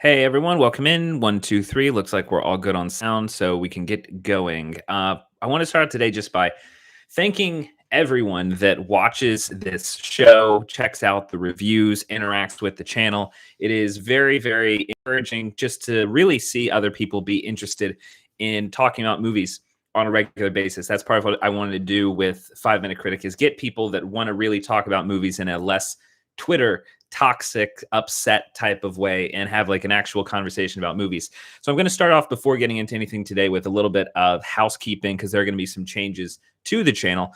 Hey everyone, welcome in. One, two, three. Looks like we're all good on sound, so we can get going. I want to start today just by thanking everyone that watches this show, checks out the reviews, interacts with the channel. It is very, very encouraging just to really see other people be interested in talking about movies on a regular basis. That's part of what I wanted to do with 5 Minute Critic is get people that want to really talk about movies in a less Twitter toxic, upset type of way and have like an actual conversation about movies. So I'm going to start off before getting into anything today with a little bit of housekeeping because there are going to be some changes to the channel.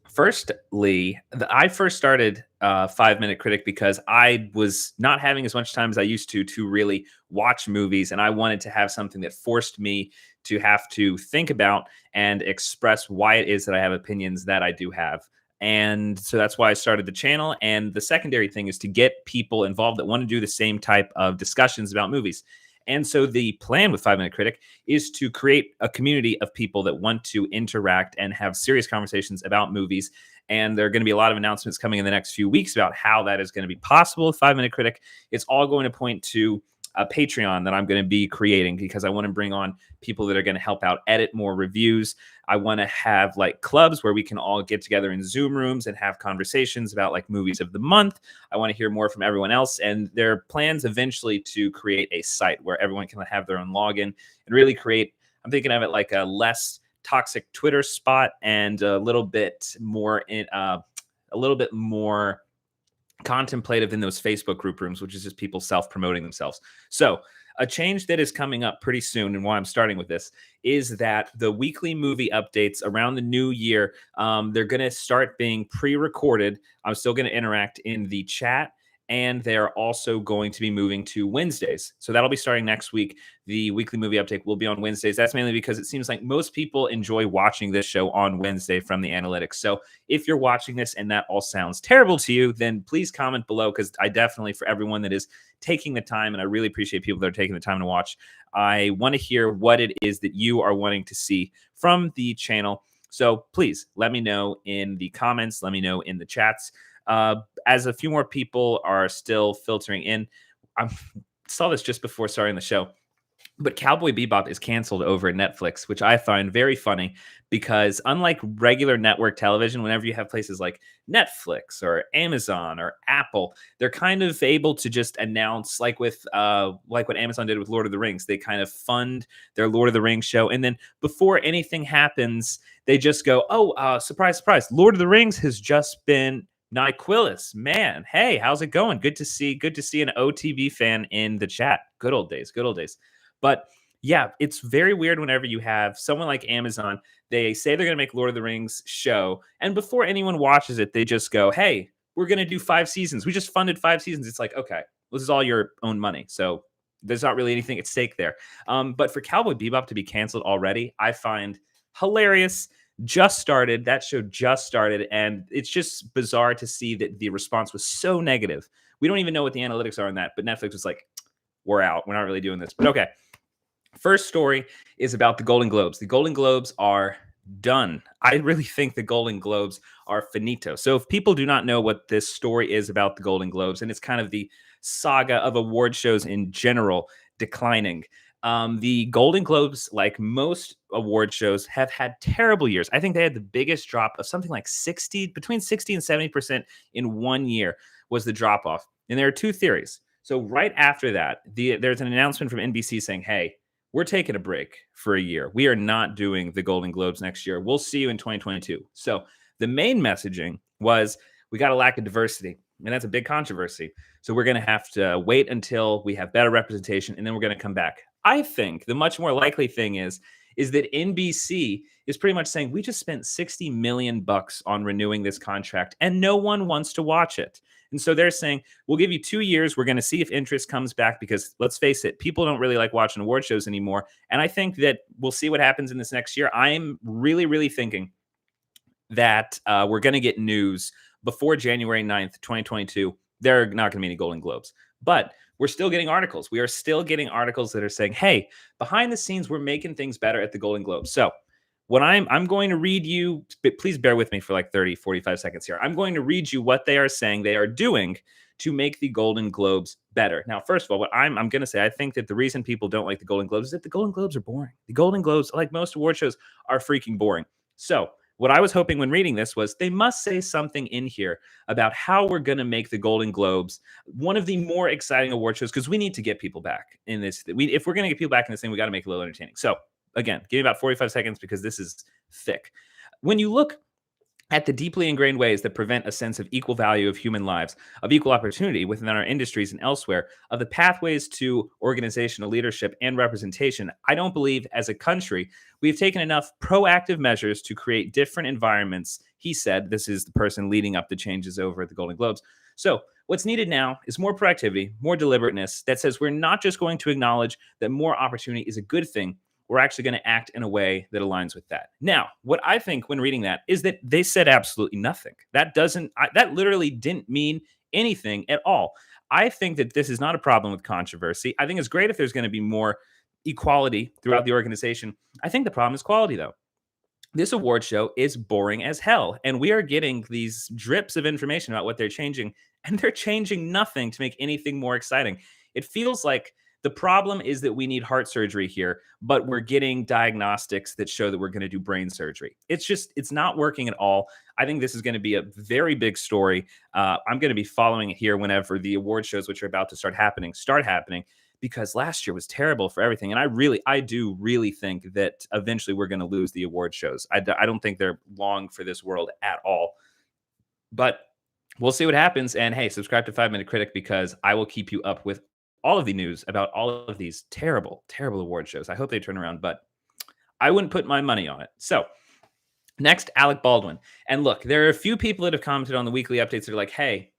Firstly, I first started 5 Minute Critic because I was not having as much time as I used to really watch movies, and I wanted to have something that forced me to have to think about and express why it is that I have opinions that I do have. And so that's why I started the channel. And the secondary thing is to get people involved that want to do the same type of discussions about movies. And so the plan with 5 Minute Critic is to create a community of people that want to interact and have serious conversations about movies. And there are going to be a lot of announcements coming in the next few weeks about how that is going to be possible with 5 Minute Critic. It's all going to point to a Patreon that I'm going to be creating because I want to bring on people that are going to help out edit more reviews. I want to have like clubs where we can all get together in Zoom rooms and have conversations about like movies of the month. I want to hear more from everyone else. And there are plans eventually to create a site where everyone can have their own login and really create, I'm thinking of it like a less toxic Twitter spot and a little bit more contemplative in those Facebook group rooms, which is just people self-promoting themselves. So a change that is coming up pretty soon, and why I'm starting with this, is that the weekly movie updates around the new year, they're going to start being pre-recorded. I'm still going to interact in the chat, and they're also going to be moving to Wednesdays. So that'll be starting next week. The weekly movie update will be on Wednesdays. That's mainly because it seems like most people enjoy watching this show on Wednesday from the analytics. So if you're watching this and that all sounds terrible to you, then please comment below because I definitely, for everyone that is taking the time, and I really appreciate people that are taking the time to watch, I want to hear what it is that you are wanting to see from the channel. So please let me know in the comments. Let me know in the chats. As a few more people are still filtering in, I saw this just before starting the show, but Cowboy Bebop is canceled over Netflix, which I find very funny because unlike regular network television, whenever you have places like Netflix or Amazon or Apple, they're kind of able to just announce, like with like what Amazon did with Lord of the Rings. They kind of fund their Lord of the Rings show, and then before anything happens, they just go, "Oh, surprise, surprise! Lord of the Rings has just been Nyquilus, man. Hey, how's it going? Good to see an OTV fan in the chat. Good old days, good old days." But yeah, it's very weird whenever you have someone like Amazon. They say they're going to make Lord of the Rings show, and before anyone watches it, they just go, "Hey, we're going to do 5 seasons. We just funded 5 seasons." It's like, okay, this is all your own money, so there's not really anything at stake there. But for Cowboy Bebop to be canceled already, I find hilarious. Just started, that show just started, and it's just bizarre to see that the response was so negative. We don't even know what the analytics are on that, but Netflix was like, we're out, we're not really doing this. But okay, first story is about the Golden Globes. The Golden Globes are done. I really think the Golden Globes are finito. So if people do not know what this story is about the Golden Globes, and it's kind of the saga of award shows in general declining. The Golden Globes, like most award shows, have had terrible years. I think they had the biggest drop of something like between 60 and 70% in 1 year was the drop off. And there are two theories. So right after that, there's an announcement from NBC saying, "Hey, we're taking a break for a year. We are not doing the Golden Globes next year. We'll see you in 2022. So the main messaging was we got a lack of diversity, and that's a big controversy. So we're going to have to wait until we have better representation, and then we're going to come back. I think the much more likely thing is that NBC is pretty much saying we just spent 60 million bucks on renewing this contract, and no one wants to watch it. And so they're saying, we'll give you 2 years. We're going to see if interest comes back because let's face it, people don't really like watching award shows anymore. And I think that we'll see what happens in this next year. I'm really, really thinking that we're going to get news before January 9th, 2022. There are not going to be any Golden Globes, but we're still getting articles. We are still getting articles that are saying, hey, behind the scenes, we're making things better at the Golden Globes. So what I'm going to read you, but please bear with me for like 30, 45 seconds here. I'm going to read you what they are saying they are doing to make the Golden Globes better. Now, first of all, what I'm going to say, I think that the reason people don't like the Golden Globes is that the Golden Globes are boring. The Golden Globes, like most award shows, are freaking boring. So, what I was hoping when reading this was they must say something in here about how we're going to make the Golden Globes one of the more exciting award shows, because we need to get people back in this. If we're going to get people back in this thing, we got to make it a little entertaining. So, again, give me about 45 seconds because this is thick. When you look at the deeply ingrained ways that prevent a sense of equal value of human lives, of equal opportunity within our industries and elsewhere, of the pathways to organizational leadership and representation, I don't believe as a country we've taken enough proactive measures to create different environments. He said, this is the person leading up the changes over at the Golden Globes. So what's needed now is more proactivity, more deliberateness that says we're not just going to acknowledge that more opportunity is a good thing, we're actually going to act in a way that aligns with that. Now, what I think when reading that is that they said absolutely nothing. That literally didn't mean anything at all. I think that this is not a problem with controversy. I think it's great if there's going to be more equality throughout the organization. I think the problem is quality, though. This award show is boring as hell, and we are getting these drips of information about what they're changing, and they're changing nothing to make anything more exciting. It feels like the problem is that we need heart surgery here, but we're getting diagnostics that show that we're going to do brain surgery. It's not working at all. I think this is going to be a very big story. I'm going to be following it here whenever the award shows, which are about to start happening, because last year was terrible for everything. And I do really think that eventually we're going to lose the award shows. I don't think they're long for this world at all. But we'll see what happens. And hey, subscribe to 5-Minute Critic because I will keep you up with all of the news about all of these terrible, terrible award shows. I hope they turn around, but I wouldn't put my money on it. So next, Alec Baldwin. And look, there are a few people that have commented on the weekly updates that are like, hey,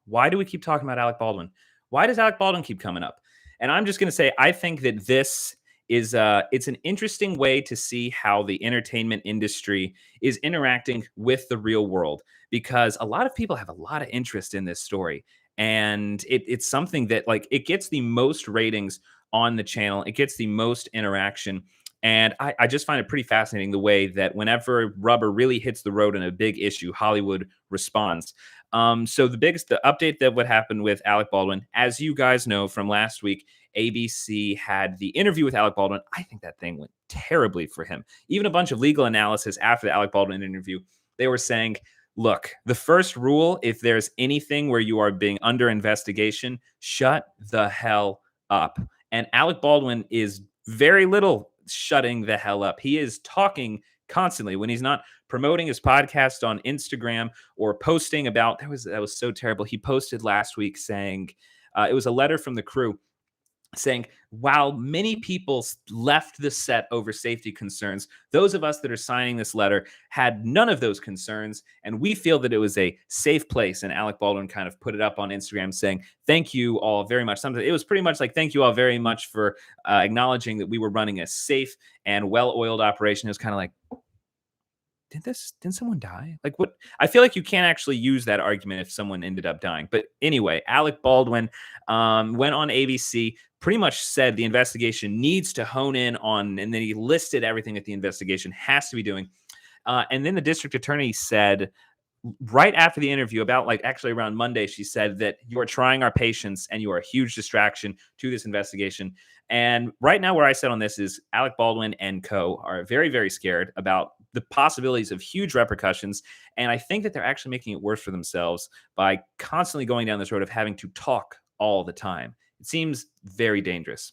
why do we keep talking about Alec Baldwin? Why does Alec Baldwin keep coming up? And I'm just going to say, I think that this is it's an interesting way to see how the entertainment industry is interacting with the real world, because a lot of people have a lot of interest in this story. And it's something that, like, it gets the most ratings on the channel. It gets the most interaction. And I just find it pretty fascinating the way that whenever rubber really hits the road in a big issue, Hollywood responds. So the update that would happen with Alec Baldwin, as you guys know from last week, ABC had the interview with Alec Baldwin. I think that thing went terribly for him. Even a bunch of legal analysis after the Alec Baldwin interview, they were saying, look, the first rule, if there's anything where you are being under investigation, shut the hell up. And Alec Baldwin is very little shutting the hell up. He is talking constantly when he's not promoting his podcast on Instagram or posting about, that was so terrible. He posted last week saying, it was a letter from the crew saying, while many people left the set over safety concerns, those of us that are signing this letter had none of those concerns, and we feel that it was a safe place. And Alec Baldwin kind of put it up on Instagram saying, thank you all very much. It was pretty much like, thank you all very much for acknowledging that we were running a safe and well-oiled operation. It was kind of like, didn't someone die? Like, what? I feel like you can't actually use that argument if someone ended up dying. But anyway, Alec Baldwin went on ABC, pretty much said the investigation needs to hone in on, and then he listed everything that the investigation has to be doing. And then the district attorney said, right after the interview, about actually around Monday, she said that you are trying our patience and you are a huge distraction to this investigation. And right now, where I sit on this is Alec Baldwin and co. are very, very scared about the possibilities of huge repercussions. And I think that they're actually making it worse for themselves by constantly going down this road of having to talk all the time. It seems very dangerous.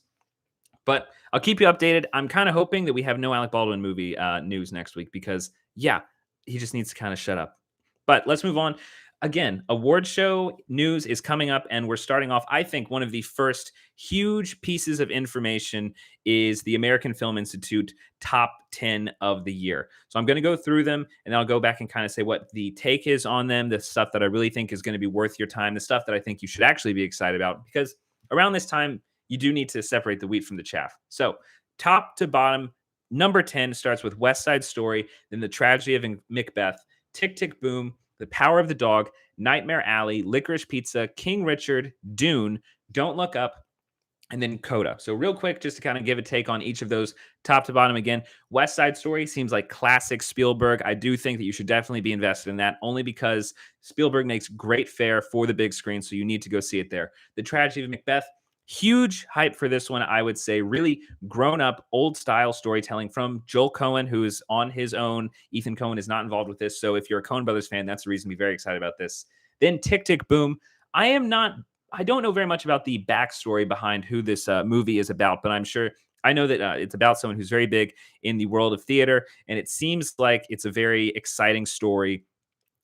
But I'll keep you updated. I'm kind of hoping that we have no Alec Baldwin movie news next week because, yeah, he just needs to kind of shut up. But let's move on. Again, award show news is coming up, and we're starting off. I think one of the first huge pieces of information is the American Film Institute top 10 of the year. So I'm going to go through them, and then I'll go back and kind of say what the take is on them, the stuff that I really think is going to be worth your time, the stuff that I think you should actually be excited about, because around this time, you do need to separate the wheat from the chaff. So top to bottom, number 10 starts with West Side Story, then The Tragedy of Macbeth, Tick, Tick, Boom, The Power of the Dog, Nightmare Alley, Licorice Pizza, King Richard, Dune, Don't Look Up, and then Coda. So real quick, just to kind of give a take on each of those top to bottom again. West Side Story seems like classic Spielberg. I do think that you should definitely be invested in that only because Spielberg makes great fare for the big screen. So you need to go see it there. The Tragedy of Macbeth, huge hype for this one. I would say really grown up, old style storytelling from Joel Cohen, who is on his own. Ethan Cohen is not involved with this. So if you're a Coen Brothers fan, that's the reason to be very excited about this. Then Tick, Tick, Boom. I don't know very much about the backstory behind who this movie is about, but I know that it's about someone who's very big in the world of theater, and it seems like it's a very exciting story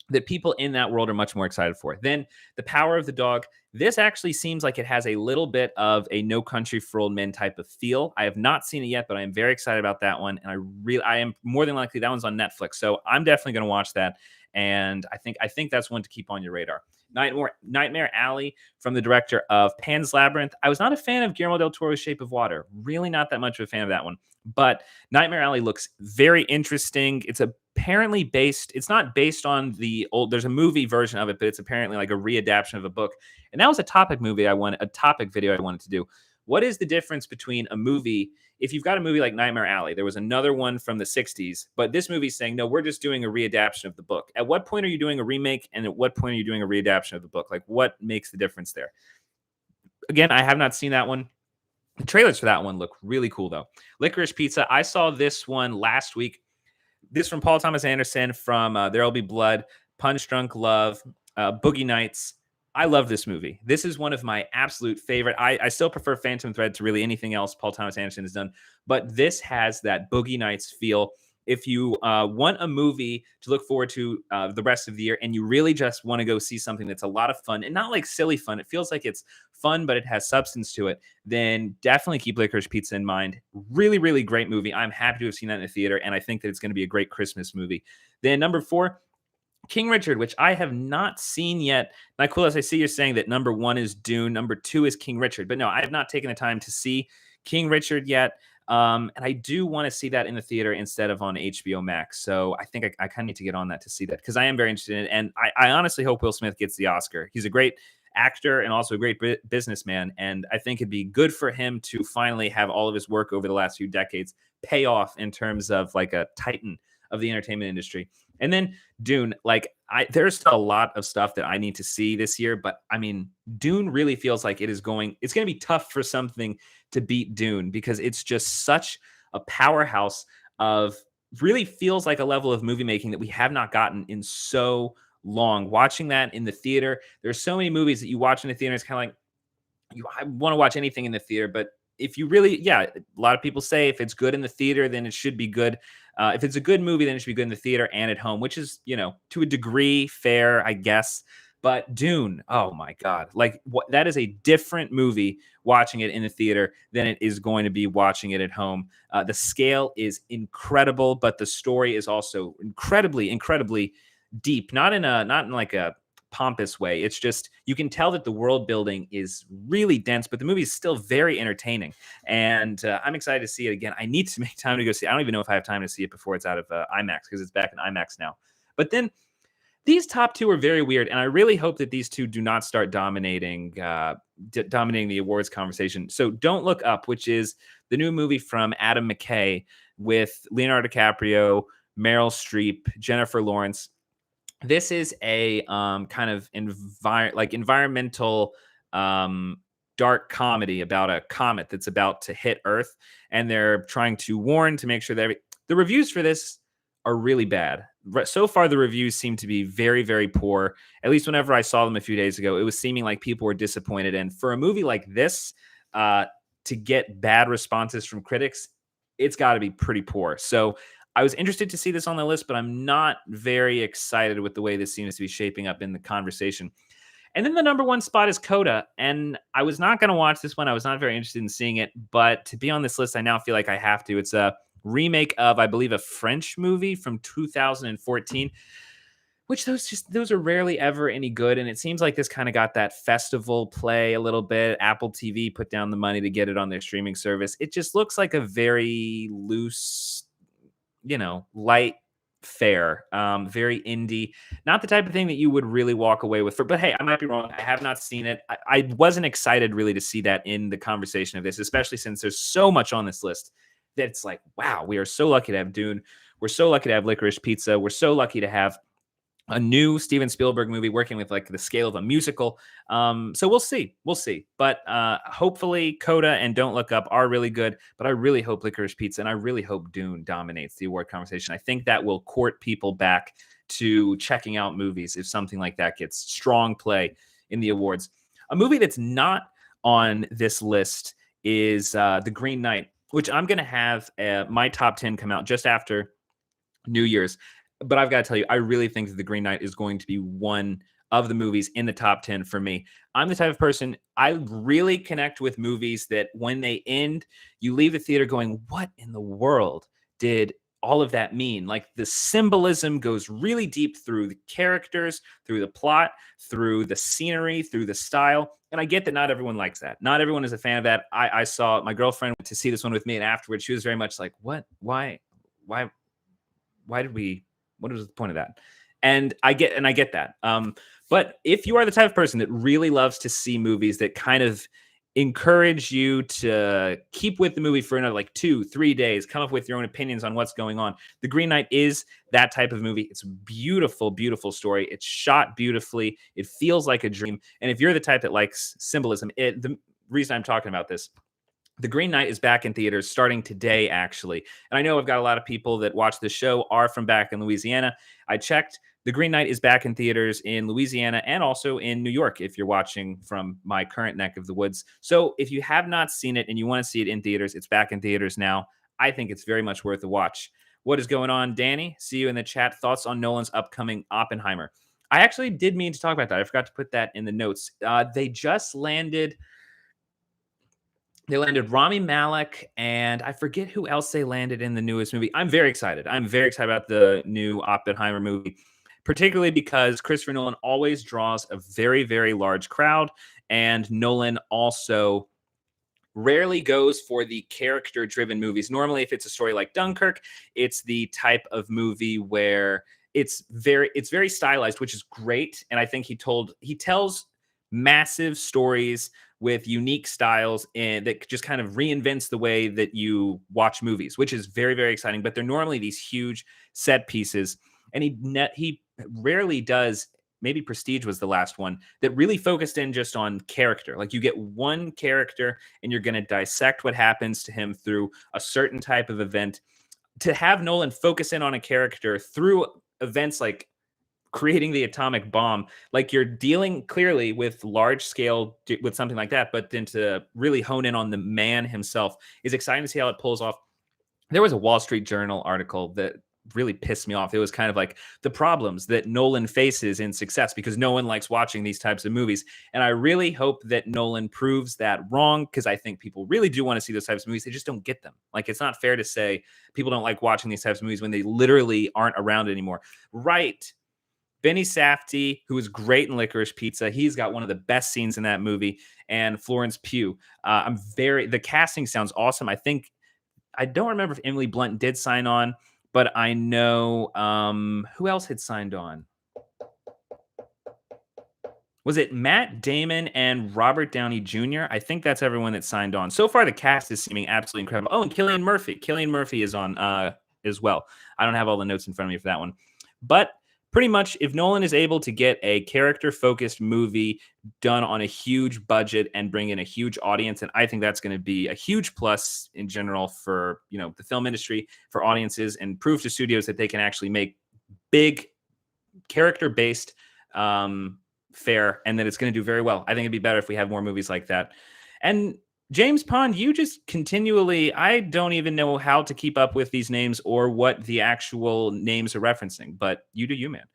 that people in that world are much more excited for. Then The Power of the Dog. This actually seems like it has a little bit of a No Country for Old Men type of feel. I have not seen it yet, but I am very excited about that one, and I am more than likely that one's on Netflix, so I'm definitely going to watch that. And I think that's one to keep on your radar. Nightmare Alley from the director of Pan's Labyrinth. I was not a fan of Guillermo del Toro's Shape of Water. Really not that much of a fan of that one. But Nightmare Alley looks very interesting. It's not based on the old, there's a movie version of it, but it's apparently like a readaptation of a book. And that was a topic video I wanted to do. What is the difference between a movie? If you've got a movie like Nightmare Alley, there was another one from the 60s, but this movie's saying, no, we're just doing a readaptation of the book. At what point are you doing a remake? And at what point are you doing a readaptation of the book? Like, what makes the difference there? Again, I have not seen that one. The trailers for that one look really cool, though. Licorice Pizza. I saw this one last week. This from Paul Thomas Anderson from There'll Be Blood, Punch Drunk Love, Boogie Nights. I love this movie. This is one of my absolute favorite. I still prefer Phantom Thread to really anything else Paul Thomas Anderson has done, but this has that Boogie Nights feel. If you want a movie to look forward to the rest of the year and you really just want to go see something that's a lot of fun and not like silly fun, it feels like it's fun, but it has substance to it, then definitely keep Licorice Pizza in mind. Really, really great movie. I'm happy to have seen that in the theater, and I think that it's going to be a great Christmas movie. Then number 4, King Richard, which I have not seen yet. Nicolas, I see you're saying that number 1 is Dune, number 2 is King Richard, but no, I have not taken the time to see King Richard yet. And I do want to see that in the theater instead of on HBO Max. So I think I kind of need to get on that to see that because I am very interested in it. And I honestly hope Will Smith gets the Oscar. He's a great actor and also a great businessman. And I think it'd be good for him to finally have all of his work over the last few decades pay off in terms of like a titan of the entertainment industry. And then Dune, there's still a lot of stuff that I need to see this year, but I mean, Dune really feels like it's going to be tough for something to beat Dune because it's just such a powerhouse of really feels like a level of movie making that we have not gotten in so long. Watching that in the theater, there's so many movies that you watch in the theater. It's kind of like I want to watch anything in the theater, but if you really, a lot of people say if it's good in the theater, then it should be good. If it's a good movie, then it should be good in the theater and at home, which is, to a degree fair, I guess. But Dune, oh my God, that is a different movie watching it in the theater than it is going to be watching it at home. The scale is incredible, but the story is also incredibly, incredibly deep. Not in like a pompous way. It's just you can tell that the world building is really dense, but the movie is still very entertaining. And I'm excited to see it again. I need to make time to go see it. I don't even know if I have time to see it before it's out of IMAX because it's back in IMAX now. But then these top 2 are very weird, and I really hope that these 2 do not start dominating the awards conversation. So Don't Look Up, which is the new movie from Adam McKay with Leonardo DiCaprio, Meryl Streep, Jennifer Lawrence. This is a kind of environmental dark comedy about a comet that's about to hit Earth, and they're trying to warn to make sure that the reviews for this are really bad. So far, the reviews seem to be very, very poor. At least whenever I saw them a few days ago, it was seeming like people were disappointed. And for a movie like this, to get bad responses from critics, it's got to be pretty poor. So I was interested to see this on the list, but I'm not very excited with the way this seems to be shaping up in the conversation. And then the number 1 spot is Coda. And I was not going to watch this one. I was not very interested in seeing it. But to be on this list, I now feel like I have to. It's a remake of, I believe, a French movie from 2014, which those are rarely ever any good. And it seems like this kind of got that festival play a little bit. Apple TV put down the money to get it on their streaming service. It just looks like a very loose, light fare, very indie, not the type of thing that you would really walk away with. But hey, I might be wrong. I have not seen it. I wasn't excited really to see that in the conversation of this, especially since there's so much on this list that it's like, wow, we are so lucky to have Dune. We're so lucky to have Licorice Pizza. We're so lucky to have a new Steven Spielberg movie working with like the scale of a musical. So we'll see. But hopefully Coda and Don't Look Up are really good. But I really hope Licorice Pizza and I really hope Dune dominates the award conversation. I think that will court people back to checking out movies if something like that gets strong play in the awards. A movie that's not on this list is The Green Knight, which I'm going to have my top 10 come out just after New Year's. But I've got to tell you, I really think that The Green Knight is going to be one of the movies in the top 10 for me. I'm the type of person, I really connect with movies that when they end, you leave the theater going, what in the world did all of that mean? Like the symbolism goes really deep through the characters, through the plot, through the scenery, through the style. And I get that not everyone likes that. Not everyone is a fan of that. I saw my girlfriend to see this one with me, and afterwards she was very much like, what? Why did we, what was the point of that? And I get that. But if you are the type of person that really loves to see movies that kind of encourage you to keep with the movie for another like 2-3 days, come up with your own opinions on what's going on, The Green Knight is that type of movie. It's a beautiful, beautiful story. It's shot beautifully. It feels like a dream. And if you're the type that likes symbolism, the reason I'm talking about this, The Green Knight is back in theaters starting today, actually. And I know I've got a lot of people that watch this show are from back in Louisiana. I checked. The Green Knight is back in theaters in Louisiana and also in New York if you're watching from my current neck of the woods. So if you have not seen it and you want to see it in theaters, it's back in theaters now. I think it's very much worth a watch. What is going on, Danny? See you in the chat. Thoughts on Nolan's upcoming Oppenheimer? I actually did mean to talk about that. I forgot to put that in the notes. They just landed... They landed Rami Malek, and I forget who else they landed in the newest movie. I'm very excited. I'm very excited about the new Oppenheimer movie, particularly because Christopher Nolan always draws a very, very large crowd, and Nolan also rarely goes for the character-driven movies. Normally, if it's a story like Dunkirk, it's the type of movie where it's very stylized, which is great. And I think he tells massive stories with unique styles and that just kind of reinvents the way that you watch movies, which is very, very exciting. But they're normally these huge set pieces. And he rarely does, maybe Prestige was the last one, that really focused in just on character. Like you get one character and you're going to dissect what happens to him through a certain type of event. To have Nolan focus in on a character through events like creating the atomic bomb, like you're dealing clearly with large scale with something like that, but then to really hone in on the man himself is exciting to see how it pulls off. There was a Wall Street Journal article that really pissed me off. It was kind of like the problems that Nolan faces in success because no one likes watching these types of movies. And I really hope that Nolan proves that wrong because I think people really do want to see those types of movies. They just don't get them. Like, it's not fair to say people don't like watching these types of movies when they literally aren't around anymore. Right. Benny Safdie, who is great in Licorice Pizza. He's got one of the best scenes in that movie. And Florence Pugh. The casting sounds awesome. I don't remember if Emily Blunt did sign on, but I know who else had signed on. Was it Matt Damon and Robert Downey Jr.? I think that's everyone that signed on. So far, the cast is seeming absolutely incredible. Oh, and Cillian Murphy. Cillian Murphy is on as well. I don't have all the notes in front of me for that one. But pretty much, if Nolan is able to get a character-focused movie done on a huge budget and bring in a huge audience, and I think that's going to be a huge plus in general for the film industry, for audiences, and prove to studios that they can actually make big character-based fare, and that it's going to do very well. I think it'd be better if we have more movies like that. And James Pond, you just continually, I don't even know how to keep up with these names or what the actual names are referencing, but you do you, man.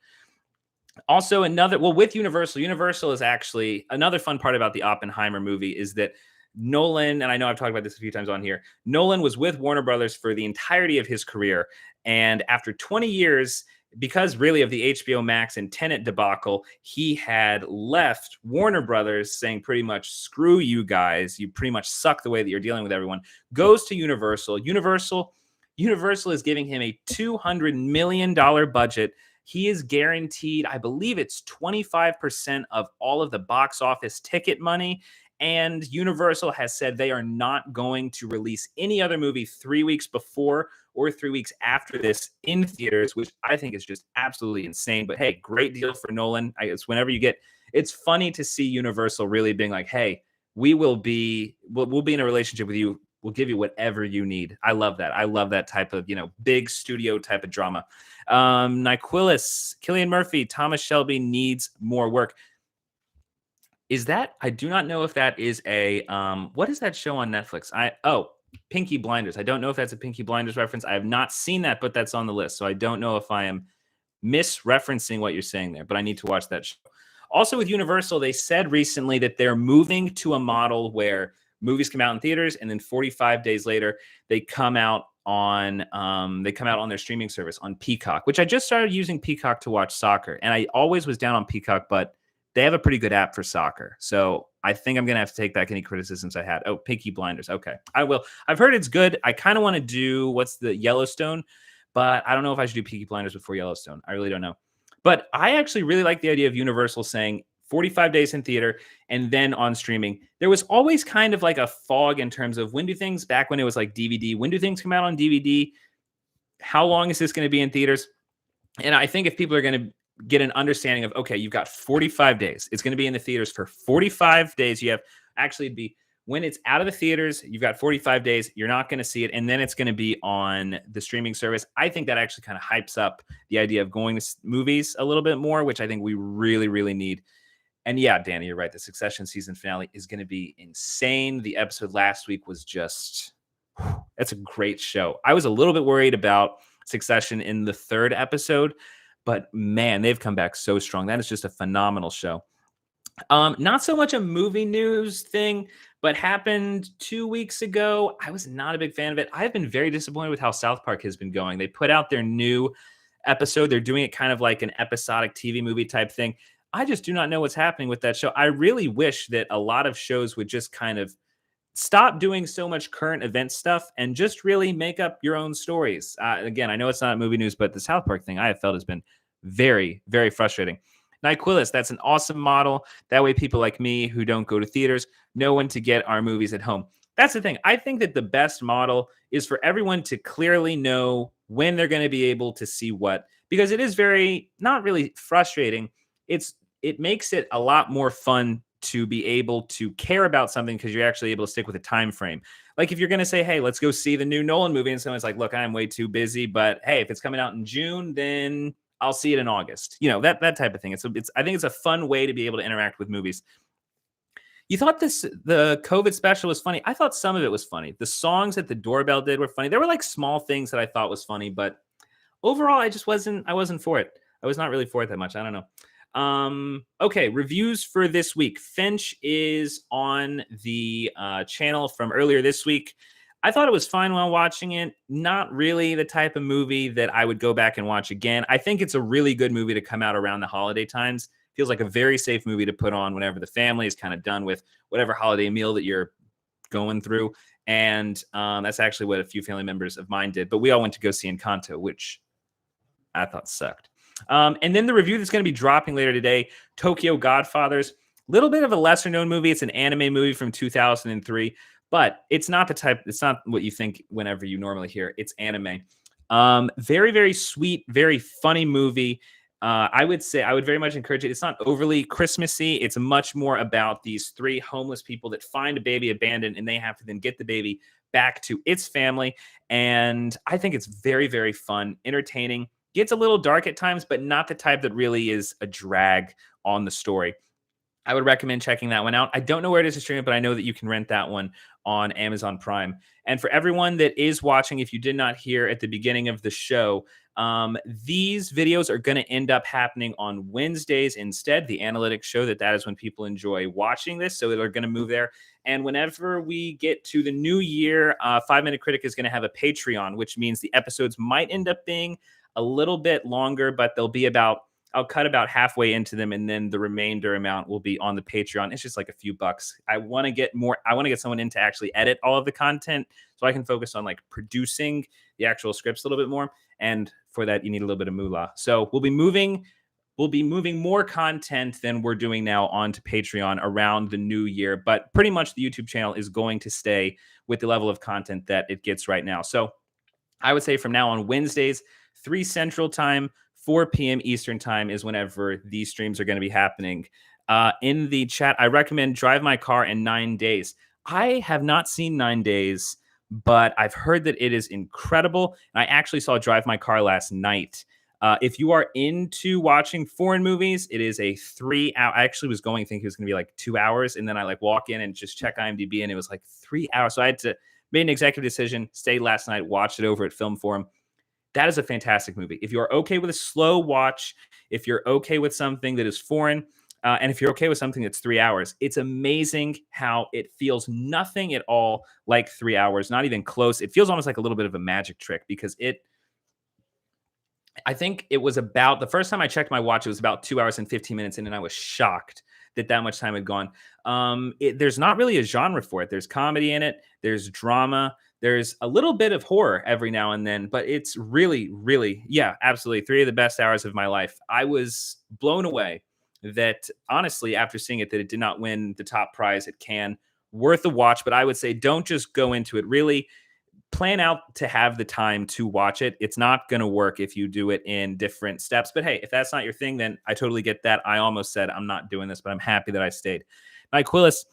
Also, with Universal is actually another fun part about the Oppenheimer movie is that Nolan, and I know I've talked about this a few times on here, Nolan was with Warner Brothers for the entirety of his career. And after 20 years, because really of the HBO Max and Tenet debacle, he had left Warner Brothers saying pretty much, screw you guys. You pretty much suck the way that you're dealing with everyone. Goes to Universal. Universal Universal is giving him a $200 million budget. He is guaranteed, I believe it's 25% of all of the box office ticket money. And Universal has said they are not going to release any other movie 3 weeks before or 3 weeks after this in theaters, which I think is just absolutely insane. But hey, great deal for Nolan. I guess whenever you get, it's funny to see Universal really being like, hey, we'll be in a relationship with you. We'll give you whatever you need. I love that. I love that type of, big studio type of drama. Nyquilus, Cillian Murphy, Thomas Shelby needs more work. Is that, I do not know if that is a, what is that show on Netflix? Pinky Blinders. I don't know if that's a Pinky Blinders reference. I have not seen that, but that's on the list. So I don't know if I am misreferencing what you're saying there, but I need to watch that show. Also with Universal, they said recently that they're moving to a model where movies come out in theaters and then 45 days later they come out on their streaming service on Peacock, which I just started using Peacock to watch soccer. And I always was down on Peacock, but they have a pretty good app for soccer. So I think I'm going to have to take back any criticisms I had. Oh, Pinky Blinders. Okay, I will. I've heard it's good. I kind of want to do, what's the Yellowstone, but I don't know if I should do Pinky Blinders before Yellowstone. I really don't know. But I actually really like the idea of Universal saying 45 days in theater and then on streaming. There was always kind of like a fog in terms of when do things, back when it was like DVD, when do things come out on DVD? How long is this going to be in theaters? And I think if people are going to get an understanding of, okay, you've got 45 days. It's going to be in the theaters for 45 days. You have actually be when it's out of the theaters, you've got 45 days. You're not going to see it. And then it's going to be on the streaming service. I think that actually kind of hypes up the idea of going to movies a little bit more, which I think we really, really need. And yeah, Danny, you're right. The Succession season finale is going to be insane. The episode last week was just, that's a great show. I was a little bit worried about Succession in the third episode, but man, they've come back so strong. That is just a phenomenal show. Not so much a movie news thing, but happened 2 weeks ago. I was not a big fan of it. I've been very disappointed with how South Park has been going. They put out their new episode. They're doing it kind of like an episodic TV movie type thing. I just do not know what's happening with that show. I really wish that a lot of shows would just kind of stop doing so much current event stuff and just really make up your own stories. Again, I know it's not movie news, but the South Park thing I have felt has been very, very frustrating. Nyquilus, that's an awesome model. That way people like me who don't go to theaters know when to get our movies at home. That's the thing. I think that the best model is for everyone to clearly know when they're going to be able to see what, because it is very, not really frustrating. It makes it a lot more fun to be able to care about something because you're actually able to stick with a time frame. Like if you're going to say, hey, let's go see the new Nolan movie, and someone's like, look, I'm way too busy, but hey, if it's coming out in June, then I'll see it in August. That type of thing. I think it's a fun way to be able to interact with movies. You thought the COVID special was funny. I thought some of it was funny. The songs that the doorbell did were funny. There were like small things that I thought was funny, but overall, I wasn't for it. I was not really for it that much. I don't know. Okay, reviews for this week. Finch is on the channel from earlier this week. I thought it was fine while watching it. Not really the type of movie that I would go back and watch again. I think it's a really good movie to come out around the holiday times. Feels like a very safe movie to put on whenever the family is kind of done with whatever holiday meal that you're going through. And that's actually what a few family members of mine did. But we all went to go see Encanto, which I thought sucked. And then the review that's going to be dropping later today, Tokyo Godfathers. Little bit of a lesser known movie. It's an anime movie from 2003. But it's not what you think whenever you normally hear. It's anime. Very, very sweet, very funny movie. I would very much encourage it. It's not overly Christmassy. It's much more about these three homeless people that find a baby abandoned, and they have to then get the baby back to its family. And I think it's very, very fun, entertaining. Gets a little dark at times, but not the type that really is a drag on the story. I would recommend checking that one out. I don't know where it is to stream it, but I know that you can rent that one on Amazon Prime. And for everyone that is watching, if you did not hear at the beginning of the show, these videos are going to end up happening on Wednesdays instead. The analytics show that is when people enjoy watching this, so they're going to move there. And whenever we get to the new year, 5 Minute Critic is going to have a Patreon, which means the episodes might end up being a little bit longer, but they'll be about I'll cut about halfway into them, and then the remainder amount will be on the Patreon. It's just like a few bucks. I want to get more. I want to get someone in to actually edit all of the content, so I can focus on like producing the actual scripts a little bit more. And for that, you need a little bit of moolah. So we'll be moving more content than we're doing now onto Patreon around the new year. But pretty much the YouTube channel is going to stay with the level of content that it gets right now. So I would say from now on, Wednesdays, 3 Central Time, 4 p.m. Eastern Time is whenever these streams are going to be happening. In the chat, I recommend Drive My Car in 9 Days. I have not seen 9 Days, but I've heard that it is incredible. And I actually saw Drive My Car last night. If you are into watching foreign movies, it is a 3 hour. I actually was going thinking it was going to be like 2 hours, and then I like walk in and just check IMDb, and it was like 3 hours. So I had to made an executive decision, stayed last night, watched it over at Film Forum. That is a fantastic movie. If you're okay with a slow watch, if you're okay with something that is foreign, and if you're okay with something that's 3 hours, it's amazing how it feels nothing at all like 3 hours, not even close. It feels almost like a little bit of a magic trick because I think it was about the first time I checked my watch, it was about 2 hours and 15 minutes in, and I was shocked that much time had gone. There's not really a genre for it. There's comedy in it. There's drama. There's a little bit of horror every now and then, but it's really, really, yeah, absolutely 3 of the best hours of my life. I was blown away that honestly, after seeing it, that it did not win the top prize at Cannes. Worth a watch, but I would say don't just go into it. Really plan out to have the time to watch it. It's not going to work if you do it in different steps. But hey, if that's not your thing, then I totally get that. I almost said I'm not doing this, but I'm happy that I stayed. Mike Quillis,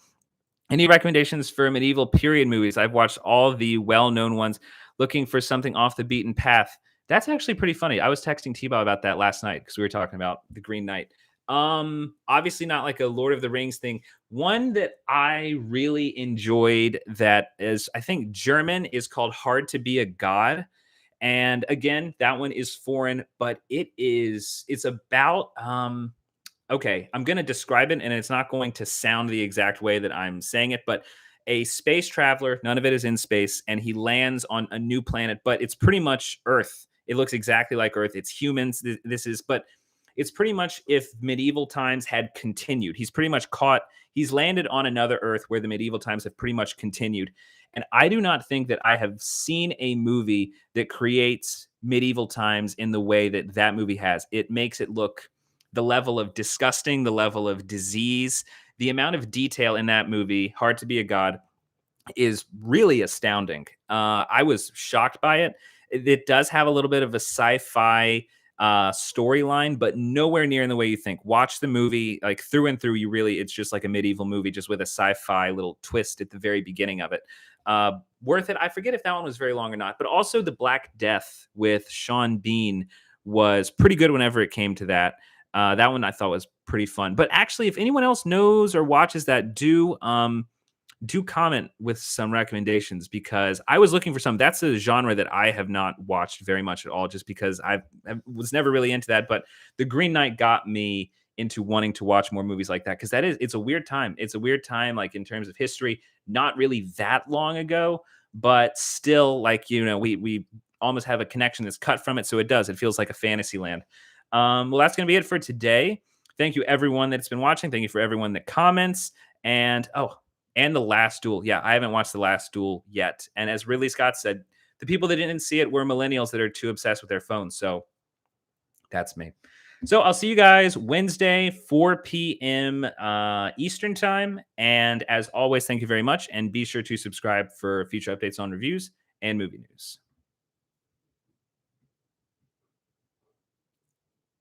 any recommendations for medieval period movies? I've watched all the well-known ones. Looking for something off the beaten path. That's actually pretty funny. I was texting T-Bow about that last night because we were talking about The Green Knight. Obviously not like a Lord of the Rings thing. One that I really enjoyed that is, I think, German is called Hard to Be a God. And again, that one is foreign, but it's about okay, I'm going to describe it and it's not going to sound the exact way that I'm saying it, but a space traveler, none of it is in space, and he lands on a new planet, but it's pretty much Earth. It looks exactly like Earth. It's humans. But it's pretty much if medieval times had continued. He's landed on another Earth where the medieval times have pretty much continued. And I do not think that I have seen a movie that creates medieval times in the way that that movie has. It makes it look the level of disgusting, the level of disease, the amount of detail in that movie, Hard to Be a God, is really astounding. I was shocked by it. It does have a little bit of a sci-fi storyline, but nowhere near in the way you think. Watch the movie like through and through. It's just like a medieval movie, just with a sci-fi little twist at the very beginning of it. Worth it. I forget if that one was very long or not, but also The Black Death with Sean Bean was pretty good whenever it came to that. That one I thought was pretty fun. But actually, if anyone else knows or watches that, do comment with some recommendations because I was looking for some. That's a genre that I have not watched very much at all, just because I was never really into that. But The Green Knight got me into wanting to watch more movies like that because it's a weird time. It's a weird time, like in terms of history, not really that long ago, but still, like we almost have a connection that's cut from it. So it feels like a fantasy land. Well, that's going to be it for today. Thank you, everyone that's been watching. Thank you for everyone that comments. And The Last Duel. Yeah, I haven't watched The Last Duel yet. And as Ridley Scott said, the people that didn't see it were millennials that are too obsessed with their phones. So that's me. So I'll see you guys Wednesday, 4 p.m. Eastern time. And as always, thank you very much. And be sure to subscribe for future updates on reviews and movie news.